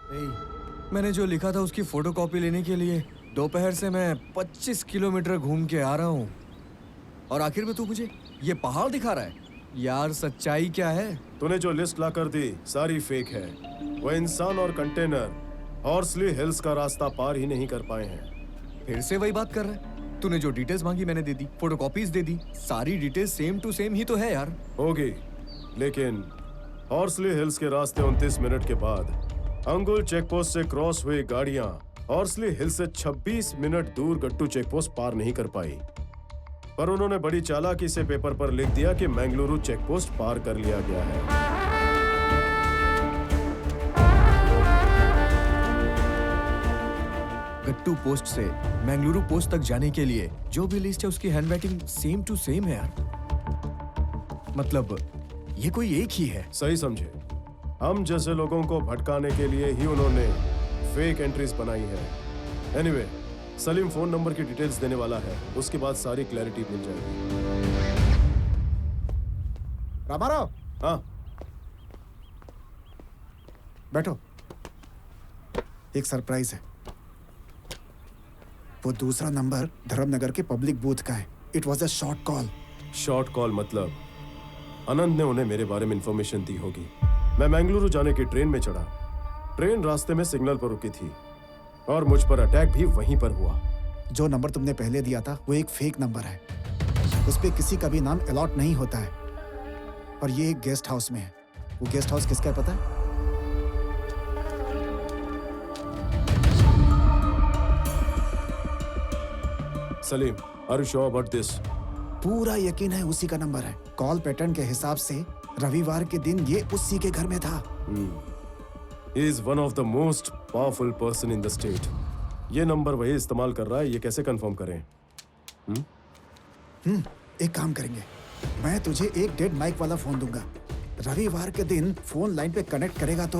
मैंने जो लिखा था उसकी फोटोकॉपी लेने के लिए दोपहर से मैं 25 किलोमीटर घूम के आ रहा हूँ और आखिर में तू मुझे ये पहाड़ दिखा रहा है। यार सच्चाई क्या है? तूने जो लिस्ट ला कर दी सारी फेक है। वो इंसान और कंटेनर हॉर्सली हिल्स का रास्ता पार ही नहीं कर पाए हैं। फिर से वही बात कर रहा है। तूने जो डिटेल्स मांगी मैंने दे दी, फोटोकॉपीज दे दी, सारी डिटेल्स सेम टू सेम ही तो है यार। होगी, लेकिन हॉर्सली हिल्स के रास्ते 29 मिनट के बाद अंगुल चेकपोस्ट से क्रॉस हुई गाड़ियां हॉर्सली हिल से 26 मिनट दूर गट्टू चेकपोस्ट पार नहीं कर पाई। पर उन्होंने बड़ी चालाकी से पेपर पर लिख दिया कि मैंगलुरु चेकपोस्ट पार कर लिया गया है। गट्टू पोस्ट से मैंगलुरु पोस्ट तक जाने के लिए जो भी लिस्ट है उसकी हैंडराइटिंग सेम टू सेम है यार। मतलब ये कोई एक ही है। सही समझे, हम जैसे लोगों को भटकाने के लिए ही उन्होंने फेक एंट्रीज बनाई है। एनीवे, सलीम फोन नंबर की डिटेल्स देने वाला है, उसके बाद सारी क्लैरिटी मिल जाएगी। रामाराव, हाँ बैठो। एक सरप्राइज है। वो दूसरा नंबर धर्मनगर के पब्लिक बूथ का है। It was a short call. Short call मतलब अनंत ने उन्हें मेरे बारे में इंफॉर्मेशन दी होगी। मैं मैंगलुरु जाने की ट्रेन में चढ़ा। ट्रेन रास्ते में सिग्नल पर रुकी थी और मुझ पर अटैक भी वहीं पर हुआ। जो नंबर तुमने पहले दिया था वो एक फेक नंबर है। उस पे किसी का भी नाम अलॉट नहीं होता है और ये एक गेस्ट हाउस में है। वो गेस्ट हाउस किसका है पता है? Salim, are you sure about this? पूरा यकीन है उसी का नंबर है। कॉल पैटर्न के हिसाब से रविवार के दिन ये उसी के घर में था। He is one of the most powerful person in the state. ये नंबर वही इस्तेमाल कर रहा है, ये कैसे कंफर्म करें? एक काम करेंगे, मैं तुझे एक डेड माइक वाला फोन दूंगा। रविवार के दिन फोन लाइन पे कनेक्ट करेगा तो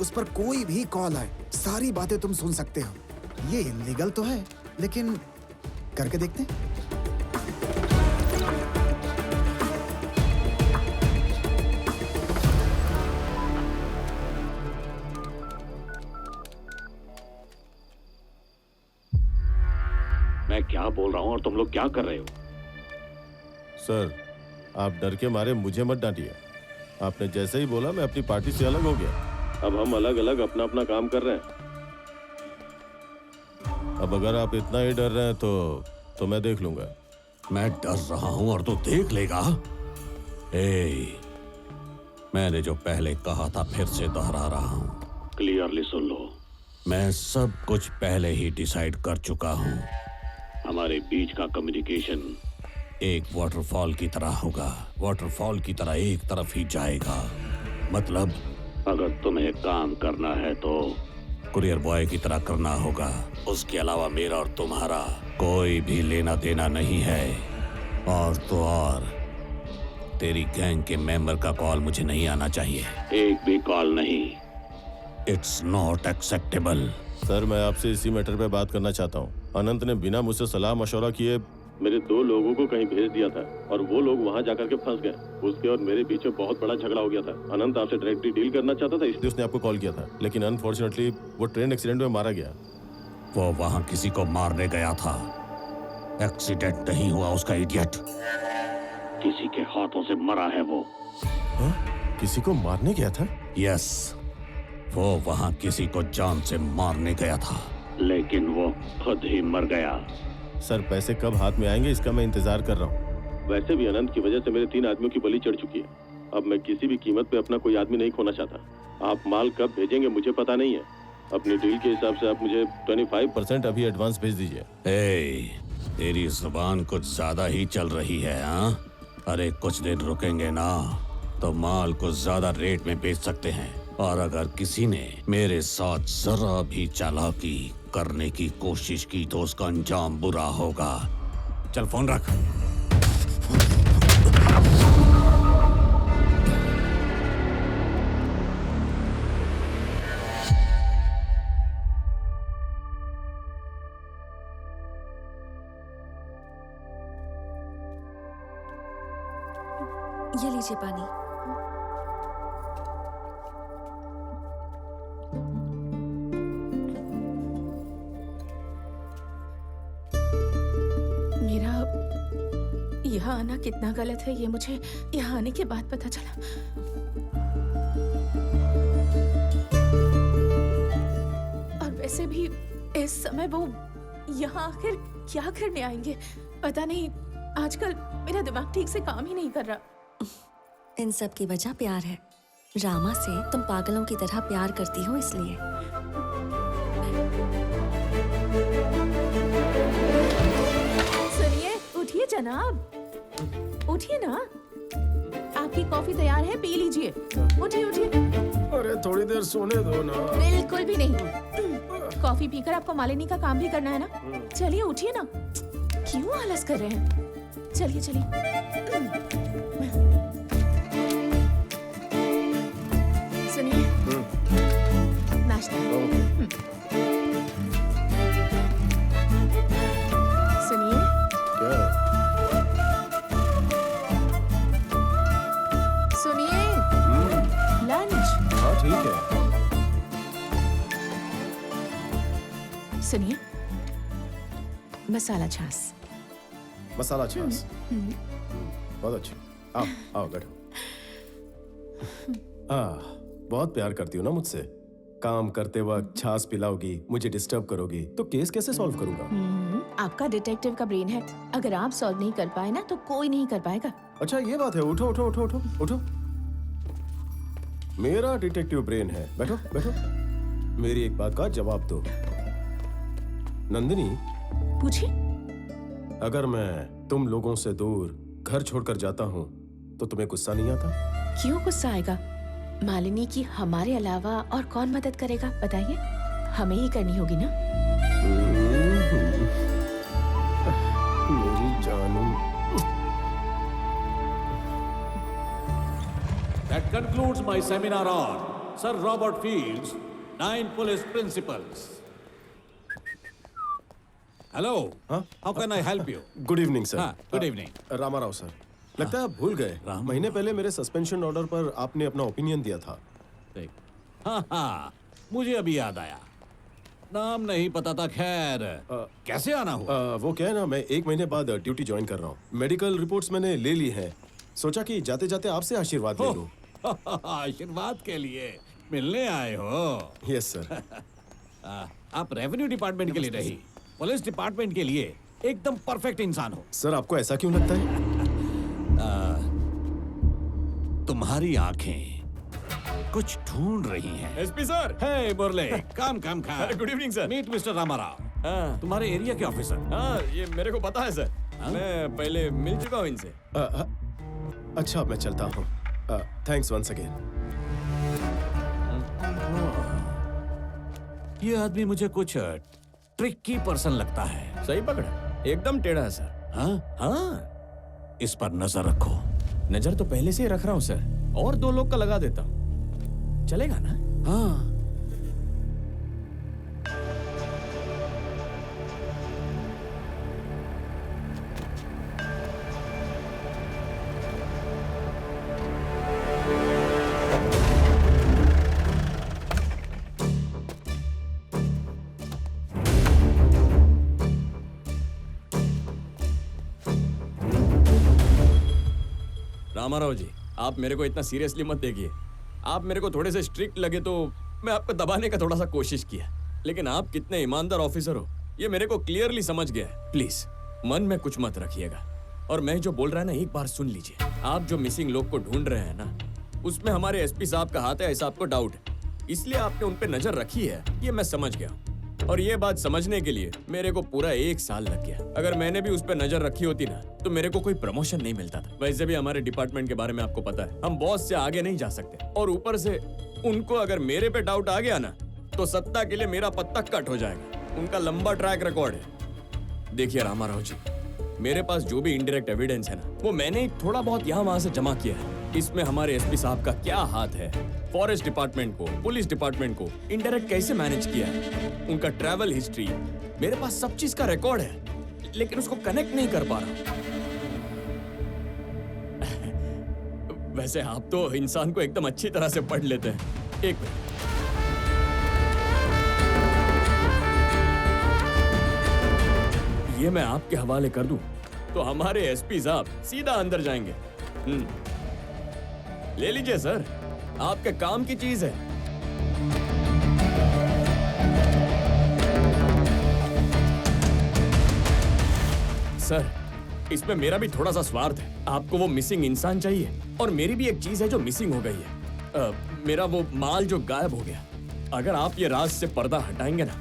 उस पर कोई भी कॉल आए सारी बातें तुम सुन सकते हो। ये इलीगल तो है लेकिन करके देखते हैं। मैं क्या बोल रहा हूँ और तुम लोग क्या कर रहे हो? सर, आप डर के मारे मुझे मत डांटिए। आपने जैसे ही बोला मैं अपनी पार्टी से अलग हो गया। अब हम अलग अलग अपना अपना काम कर रहे हैं। अब अगर आप इतना ही डर रहे हैं तो मैं देख लूंगा। मैं डर रहा हूँ और तू देख लेगा? मैंने जो पहले कहा था फिर से दोहरा रहा हूँ। क्लियरली सुन लो, मैं सब कुछ पहले ही डिसाइड कर चुका हूँ। हमारे बीच का कम्युनिकेशन एक वाटरफॉल की तरह होगा। वाटरफॉल की तरह एक तरफ ही जाएगा। मतलब अगर तुम्हें काम करना है तो कुरियर बॉय की तरह करना होगा। उसके अलावा मेरा और तुम्हारा कोई भी लेना देना नहीं है। और तो और तेरी गैंग के मेंबर का कॉल मुझे नहीं आना चाहिए। एक भी कॉल नहीं। It's not acceptable. सर, मैं आपसे इसी मैटर पे बात करना चाहता हूँ। अनंत ने बिना मुझसे सलाह मशवरा किए मेरे 2 लोगों को कहीं भेज दिया था और वो लोग वहाँ जाकर के फंस गए। उसके और मेरे बीच में बहुत बड़ा झगड़ा हो गया था। अनंत आपसे डायरेक्टली डील करना चाहता था, इसलिए उसने आपको कॉल किया था। लेकिन अनफॉर्चुनेटली वो ट्रेन एक्सीडेंट में मारा गया। वो वहाँ किसी को मारने गया था। एक्सीडेंट नहीं हुआ उसका, इडियट। किसी के हाथों से मरा है वो। किसी को मारने गया था? यस, वो वहाँ किसी को जान से मारने गया था, लेकिन वो खुद ही मर गया। सर, पैसे कब हाथ में आएंगे इसका मैं इंतजार कर रहा हूँ। वैसे भी अनंत की वजह से मेरे 3 आदमियों की बलि चढ़ चुकी है। अब मैं किसी भी कीमत पे अपना कोई आदमी नहीं खोना चाहता। आप माल कब भेजेंगे मुझे पता नहीं है। अपनी डील के हिसाब से आप मुझे 25% अभी एडवांस भेज दीजिए। तेरी जुबान कुछ ज्यादा ही चल रही है। हाँ, अरे कुछ दिन रुकेंगे ना तो माल को ज्यादा रेट में बेच सकते हैं। और अगर किसी ने मेरे साथ जरा भी चालाकी करने की कोशिश की तो उसका अंजाम बुरा होगा। चल फोन रख। ये लीजिए पानी। यहाँ आना कितना गलत है ये मुझे यहाँ आने के बाद पता चला। और वैसे भी इस समय वो यहाँ आखिर क्या करने आएंगे पता नहीं। आजकल मेरा दिमाग ठीक से काम ही नहीं कर रहा। इन सब की वजह प्यार है। रामा से तुम पागलों की तरह प्यार करती हो इसलिए। सुनिए, उठिए जनाब, उठिए ना। आपकी कॉफी तैयार है, पी लीजिए। उठिए उठिए। अरे थोड़ी देर सोने दो ना। बिल्कुल भी नहीं। कॉफी पीकर आपको मालिनी का काम भी करना है ना। चलिए उठिए ना, क्यों आलस कर रहे हैं? चलिए चलिए। सुनिए, नाश्ता। सुनिए, क्या है? सुनिए, लंच। हाँ ठीक है। सुनिए, मसाला छाछ। मसाला छाछ। बहुत अच्छी। आओ आओ बैठो। बहुत प्यार करती हो ना मुझसे। काम करते वक्त छाछ पिलाओगी, मुझे डिस्टर्ब करोगी, तो केस कैसे सॉल्व करूंगा? आपका डिटेक्टिव का ब्रेन है। अगर आप सॉल्व नहीं कर पाए ना तो कोई नहीं कर पाएगा। अच्छा ये बात है। उठो उठो उठो उठो उठो। मेरा डिटेक्टिव ब्रेन है। बैठो बैठो। मेरी एक बात का जवाब दो। नंदिनी, पूछिए। अगर मैं तुम लोगों से दूर घर छोड़कर जाता हूँ तो तुम्हें गुस्सा नहीं आता? क्यों गुस्सा आएगा? मालिनी की हमारे अलावा और कौन मदद करेगा बताइए? हमें ही करनी होगी ना। मेरी जानू। That concludes my seminar on Sir Robert Field's 9 Police Principles. Hello. हाँ? How can I help you? Good evening sir. हाँ, good evening. रामाराव सर, लगता है आप भूल गए। महीने पहले मेरे सस्पेंशन ऑर्डर पर आपने अपना ओपिनियन दिया था। देख। हाँ, मुझे अभी याद आया। नाम नहीं पता था। खैर, कैसे आना हुआ? वो क्या है ना, मैं 1 महीने बाद ड्यूटी ज्वाइन कर रहा हूँ। मेडिकल रिपोर्ट्स मैंने ले ली हैं। सोचा कि जाते जाते आपसे आशीर्वाद ले लूं। आशीर्वाद के लिए मिलने आए हो? Yes sir. आप रेवेन्यू डिपार्टमेंट के लिए नहीं, पुलिस डिपार्टमेंट के लिए एकदम परफेक्ट इंसान हो। सर आपको ऐसा क्यों लगता है? तुम्हारी आंखें कुछ ढूंढ रही हैं। SP sir. हे मुरले, काम खा। Good evening sir. Meet mister Ramarao, हाँ तुम्हारे एरिया के ऑफिसर। हाँ, ये मेरे को पता है सर। मैं पहले मिल चुका हूँ इनसे। अच्छा मैं चलता हूँ। Thanks once again. ये आदमी मुझे कुछ ट्रिकी पर्सन लगता है। सही पकड़ा, एकदम टेढ़ा है सर। हाँ? हाँ, इस पर नजर रखो। नजर तो पहले से ही रख रहा हूँ सर, और 2 लोग का लगा देता हूँ। चलेगा ना? हाँ। रामाराव जी, आप मेरे को इतना सीरियसली मत देखिए। आप मेरे को थोड़े से स्ट्रिक्ट लगे तो मैं आपको दबाने का थोड़ा सा कोशिश किया, लेकिन आप कितने ईमानदार ऑफिसर हो ये मेरे को क्लियरली समझ गया है। प्लीज मन में कुछ मत रखिएगा, और मैं जो बोल रहा है ना एक बार सुन लीजिए। आप जो मिसिंग लोग को ढूंढ रहे हैं ना, उसमें हमारे एसपी साहब का हाथ है ऐसा आपको डाउट है, इसलिए आपने उन पे नजर रखी है, ये मैं समझ गया। और ये बात समझने के लिए मेरे को पूरा 1 साल लग गया। अगर मैंने भी उस पर नजर रखी होती ना तो मेरे को कोई प्रमोशन नहीं मिलता था। वैसे भी हमारे डिपार्टमेंट के बारे में आपको पता है, हम बॉस से आगे नहीं जा सकते, और ऊपर से उनको अगर मेरे पे डाउट आ गया ना तो सत्ता के लिए मेरा पत्ता कट हो जाएगा। उनका लंबा ट्रैक रिकॉर्ड है। देखिए रामाराव जी, मेरे पास जो भी इनडायरेक्ट एविडेंस है ना वो मैंने ही थोड़ा बहुत यहाँ वहां से जमा किया है। इसमें हमारे एसपी साहब का क्या हाथ है, फॉरेस्ट डिपार्टमेंट को, पुलिस डिपार्टमेंट को इनडायरेक्ट कैसे मैनेज किया है, उनका ट्रैवल हिस्ट्री, मेरे पास सब चीज का रिकॉर्ड है, लेकिन उसको कनेक्ट नहीं कर पा रहा। वैसे आप तो इंसान को एकदम अच्छी तरह से पढ़ लेते हैं। एक मिनट, ये मैं आपके हवाले कर दूं तो हमारे एसपी साहब सीधा अंदर जाएंगे। ले लीजिए सर, आपके काम की चीज है। सर, इसमें मेरा भी थोड़ा सा स्वार्थ है। आपको वो मिसिंग इंसान चाहिए और मेरी भी एक चीज है जो मिसिंग हो गई है। मेरा वो माल जो गायब हो गया। अगर आप ये राज से पर्दा हटाएंगे ना,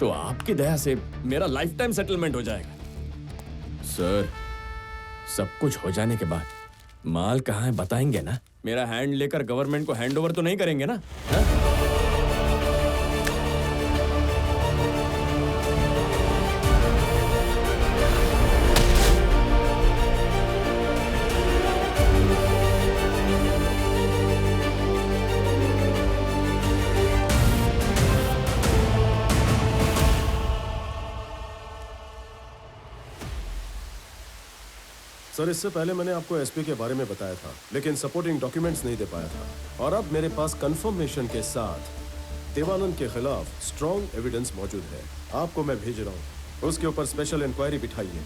तो आपकी दया से मेरा लाइफ टाइम सेटलमेंट हो जाएगा। सर, सब कुछ हो जाने के बाद माल कहाँ है बताएंगे ना? मेरा हैंड लेकर गवर्नमेंट को हैंड ओवर तो नहीं करेंगे ना? हा? सर, इससे पहले मैंने आपको एसपी के बारे में बताया था, लेकिन सपोर्टिंग डॉक्यूमेंट्स नहीं दे पाया था। और अब मेरे पास कंफर्मेशन के साथ देवानंद के खिलाफ स्ट्रॉन्ग एविडेंस मौजूद है। आपको मैं भेज रहा हूँ, उसके ऊपर स्पेशल इंक्वायरी बिठाइए।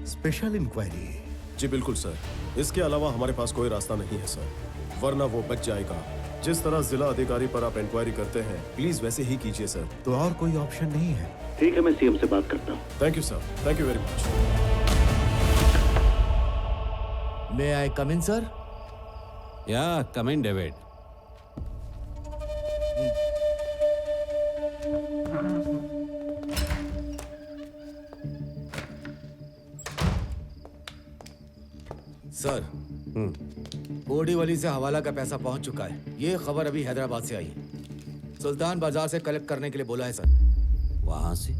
Special inquiry? जी बिल्कुल सर, इसके अलावा हमारे पास कोई रास्ता नहीं है सर, वरना वो बच जाएगा। जिस तरह जिला अधिकारी पर आप इंक्वायरी करते हैं, प्लीज वैसे ही कीजिए सर। तो और कोई ऑप्शन नहीं है? ठीक है, मैं सीएम से बात करता हूँ। Thank you sir, thank you very much. May I come in, sir? Yeah, come in, David. Sir, Borivali से हवाला का पैसा पहुंच चुका है। ये खबर अभी हैदराबाद से आई है। सुल्तान बाजार से कलेक्ट करने के लिए बोला है सर। वहां से?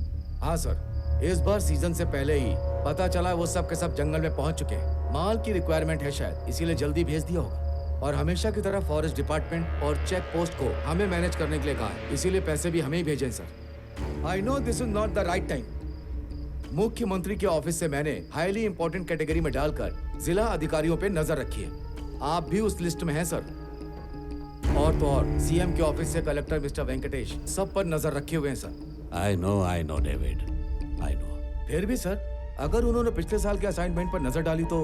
हाँ सर, इस बार सीजन से पहले ही पता चला वो सब के सब जंगल में पहुंच चुके हैं। माल की रिक्वायरमेंट है शायद, इसीलिए जल्दी भेज दिया होगा। और हमेशा की तरह फॉरेस्ट डिपार्टमेंट और चेक पोस्ट को हमें मैनेज करने के लिए कहा है, इसीलिए पैसे भी हमें ही भेजें sir. I know this is not the right time. मुख्यमंत्री के ऑफिस से मैंने हाईली इंपॉर्टेंट कैटेगरी में डालकर जिला अधिकारियों पे नजर रखी है। आप भी उस लिस्ट में हैं सर। और तो और सीएम के ऑफिस से कलेक्टर मिस्टर वेंकटेश सब पर नजर रखे हुए हैं sir. I know, David. I know. फिर भी सर, अगर उन्होंने पिछले साल के असाइनमेंट पर नजर डाली तो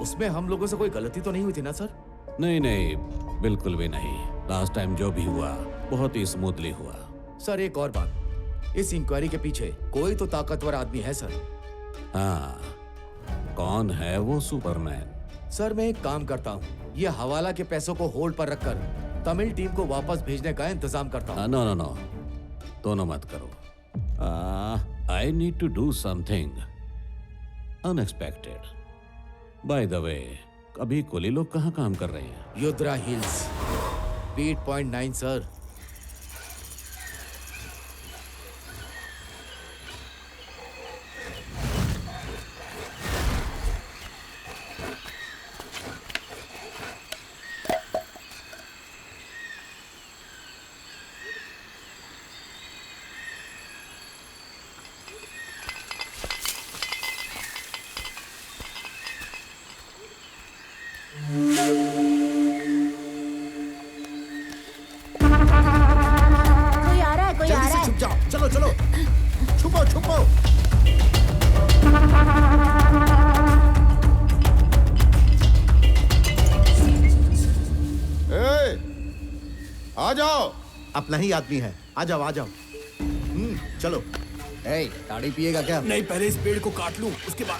उसमें हम लोगों से कोई गलती तो नहीं हुई थी ना सर? नहीं, बिल्कुल भी नहीं। लास्ट टाइम जो भी हुआ बहुत ही स्मूथली हुआ। सर एक और बात, इस इंक्वायरी के पीछे कोई तो ताकतवर आदमी है सर। हाँ, कौन है वो सुपरमैन? सर मैं एक काम करता हूँ, ये हवाला के पैसों को होल्ड पर रखकर तमिल टीम को वापस भेजने का इंतजाम करता हूँ। नो, दोनों मत करो। I need to do something unexpected. By the way, अभी कुली लोग कहाँ काम कर रहे हैं? Yudra Hills, beat point 9 sir. कोई आ रहा है, कोई आ रहा है। छुप जाओ, चलो चलो, छुपो। आ जाओ। अपना ही आदमी है, आ जाओ। चलो। ताड़ी पिएगा क्या? नहीं, पहले इस पेड़ को काट लूं, उसके बाद।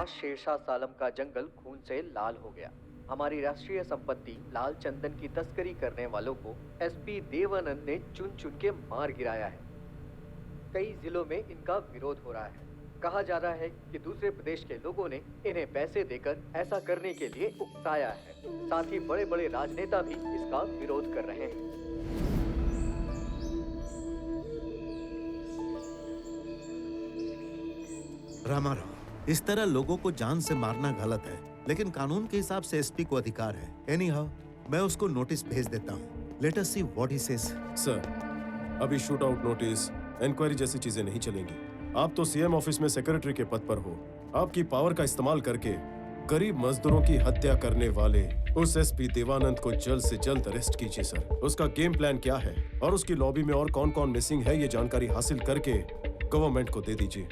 वहाँ शेरशाह सालम का जंगल खून से लाल हो गया। हमारी राष्ट्रीय संपत्ति लाल चंदन की तस्करी करने वालों को एसपी देवानंद ने चुन चुन के मार गिराया है। कई जिलों में इनका विरोध हो रहा है। कहा जा रहा है कि दूसरे प्रदेश के लोगों ने इन्हें पैसे देकर ऐसा करने के लिए उकसाया है। साथ ही बड़े बड़े राजनेता भी इसका विरोध कर रहे हैं। रामाराव, इस तरह लोगों को जान से मारना गलत है, लेकिन कानून के हिसाब से एसपी को अधिकार है। एनीहाउ, मैं उसको नोटिस भेज देता हूँ। Let us see what he says. Sir, अभी शूट आउट नोटिस, इंक्वायरी जैसी चीजें नहीं चलेंगी। आप तो सीएम ऑफिस में सेक्रेटरी के पद पर हो। आपकी पावर का इस्तेमाल करके गरीब मजदूरों की हत्या करने वाले उस एसपी देवानंद को जल्द से जल्द अरेस्ट कीजिए सर। उसका गेम प्लान क्या है और उसकी लॉबी में और कौन कौन मिसिंग है, ये जानकारी हासिल करके गवर्नमेंट को दे दीजिए।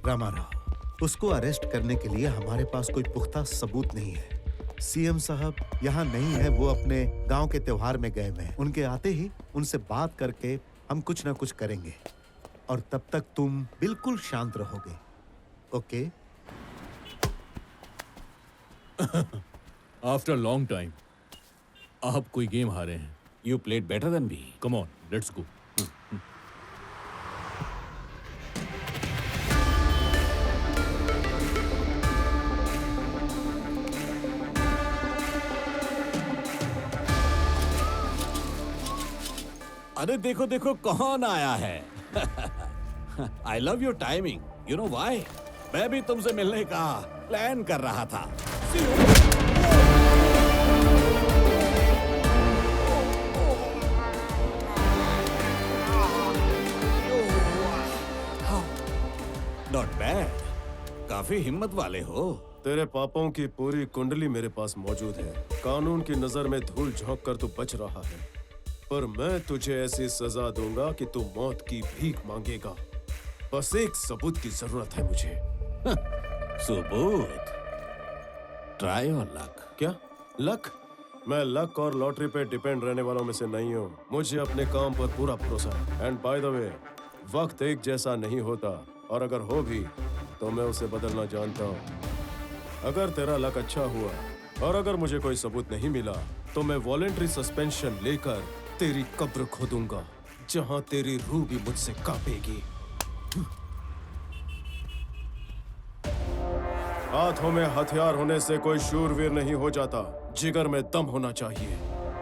रामाराव, उसको अरेस्ट करने के लिए हमारे पास कोई पुख्ता सबूत नहीं है। सीएम साहब यहाँ नहीं है, वो अपने गांव के त्योहार में गए हुए हैं। उनके आते ही उनसे बात करके हम कुछ ना कुछ करेंगे, और तब तक तुम बिल्कुल शांत रहोगे। ओके? आफ्टर लॉन्ग टाइम आप कोई गेम हारे हैं। You played better than me. Come on, let's go. अरे देखो देखो कौन आया है। I love your timing. You know why? मैं भी तुमसे मिलने का प्लान कर रहा था। नॉट बैड, काफी हिम्मत वाले हो। तेरे पापों की पूरी कुंडली मेरे पास मौजूद है। कानून की नजर में धूल झोंक कर तू बच रहा है, पर मैं तुझे ऐसी सजा दूंगा कि तू मौत की भीख मांगेगा। बस एक सबूत की जरूरत है मुझे। सबूत? Try your luck. क्या लक? मैं लक और लॉटरी पे डिपेंड रहने वालों में से नहीं हूँ। मुझे अपने काम पर पूरा भरोसा है। एंड बाय द वे, वक्त एक जैसा नहीं होता, और अगर हो भी तो मैं उसे बदलना जानता हूँ। अगर तेरा लक अच्छा हुआ और अगर मुझे कोई सबूत नहीं मिला, तो मैं वॉलेंट्री सस्पेंशन लेकर तेरी कब्र खोदूंगा, जहां तेरी रूह भी मुझसे कांपेगी। हाथों में हथियार होने से कोई शूरवीर नहीं हो जाता, जिगर में दम होना चाहिए।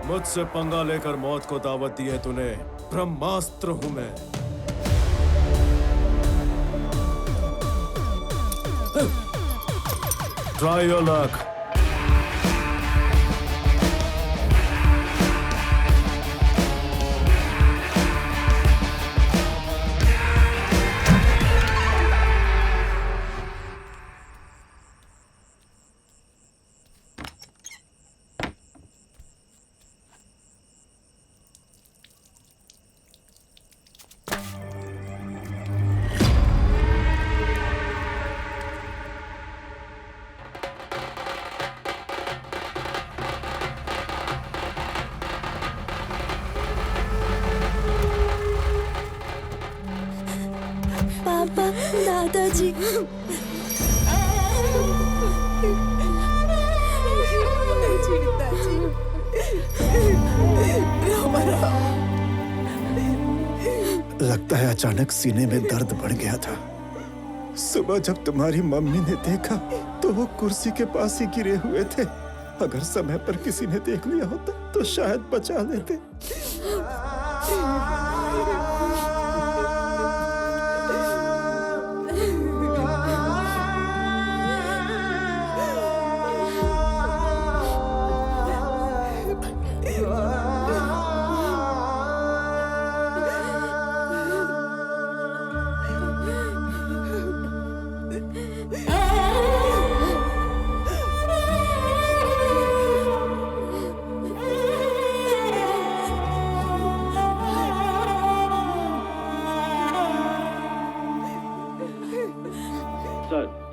मुझसे पंगा लेकर मौत को दावत दी है तूने। ब्रह्मास्त्र हूं मैं। Try your luck. पापा, दादाजी। लगता है अचानक सीने में दर्द बढ़ गया था। सुबह जब तुम्हारी मम्मी ने देखा तो वो कुर्सी के पास ही गिरे हुए थे। अगर समय पर किसी ने देख लिया होता तो शायद बचा लेते।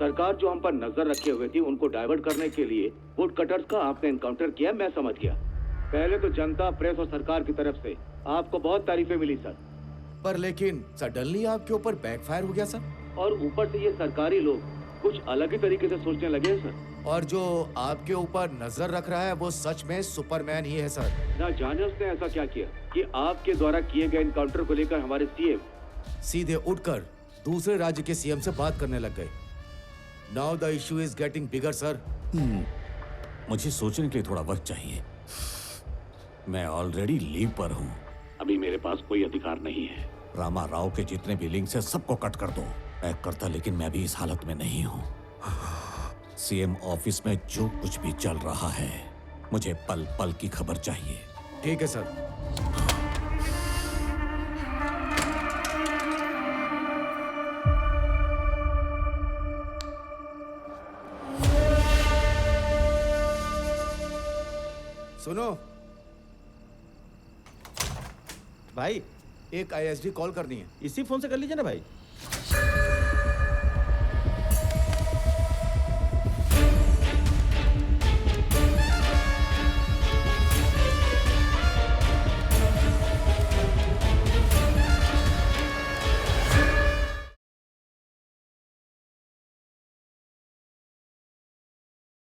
सरकार जो हम पर नजर रखे हुए थी, उनको डाइवर्ट करने के लिए वुड कटर्स का आपने एनकाउंटर किया, मैं समझ गया। पहले तो जनता, प्रेस और सरकार की तरफ से आपको बहुत तारीफें मिली सर, पर लेकिन सडनली आपके ऊपर बैकफायर हो गया सर। और ऊपर से ये सरकारी लोग कुछ अलग ही तरीके से सोचने लगे हैं सर। और जो आपके ऊपर नजर रख रहा है वो सच में सुपरमैन ही है सर। ना जाने उसने ऐसा क्या किया कि आपके द्वारा किए गए एनकाउंटर को लेकर हमारे सीएम सीधे उठकर दूसरे राज्य के सीएम से बात करने लग गए। Now the issue is getting bigger sir. मुझे सोचने के लिए थोड़ा वक्त चाहिए। मैं ऑलरेडी लीव पर हूँ। अभी मेरे पास कोई अधिकार नहीं है। रामा राव के जितने भी लिंक्स हैं सबको कट कर दो। मैं करता, लेकिन मैं अभी इस हालत में नहीं हूँ। सीएम ऑफिस में जो कुछ भी चल रहा है मुझे पल पल की खबर चाहिए। ठीक है सर। सुनो भाई एक आईएसडी कॉल करनी है। इसी फोन से कर लीजिए ना भाई।